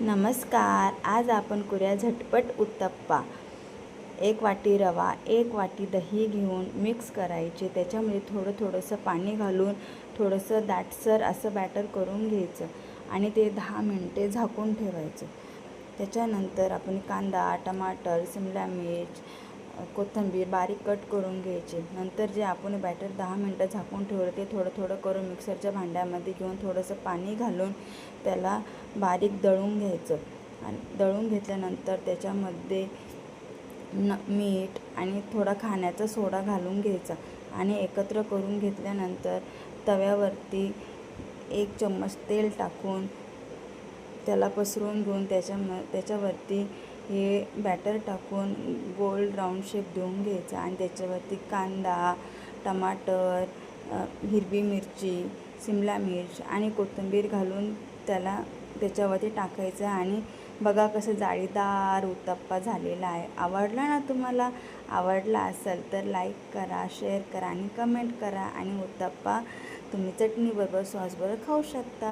नमस्कार. आज आपण करूया झटपट उत्तप्पा. 1 वाटी रवा, 1 वाटी दही घेऊन मिक्स करायचे. त्याच्यामध्ये थोडंसं पाणी घालून थोडंसं दाटसर असं बॅटर करून घ्यायचं आणि ते 10 मिनिटे झाकून ठेवायचं. त्याच्यानंतर आपण कांदा, टमाटर, शिमला मिर्च, कोथिंबीर बारीक कट करून घ्यायचे. नंतर जे आपण बॅटर 10 मिनिटं झाकून ठेवलं ते थोडं थोडं मिक्सरच्या भांड्यामध्ये घेऊन थोडंसं पाणी घालून त्याला बारीक दळून घ्यायचं. आणि दळून घेतल्यानंतर त्याच्यामध्ये मीठ आणि थोडा खाण्याचा सोडा घालून घ्यायचा आणि एकत्र करून घेतल्यानंतर तव्यावरती 1 चम्मच तेल टाकून त्याला पसरवून घेऊन त्याच्यावरती हे बॅटर टाकून गोल राऊंड शेप देऊन घ्यायचा आणि त्याच्यावरती कांदा, टमाटर, हिरवी मिरची, शिमला मिर्च आणि कोथिंबीर घालून त्याच्यावरती टाकायचं आणि बघा कसं जाळीदार उत्तप्पा झालेला आहे. आवडला ना तुम्हाला? आवडला असेल तर लाईक करा, शेअर करा आणि कमेंट करा आणि उत्तप्पा तुम्ही चटणीबरोबर सॉसबरोबर खाऊ शकता.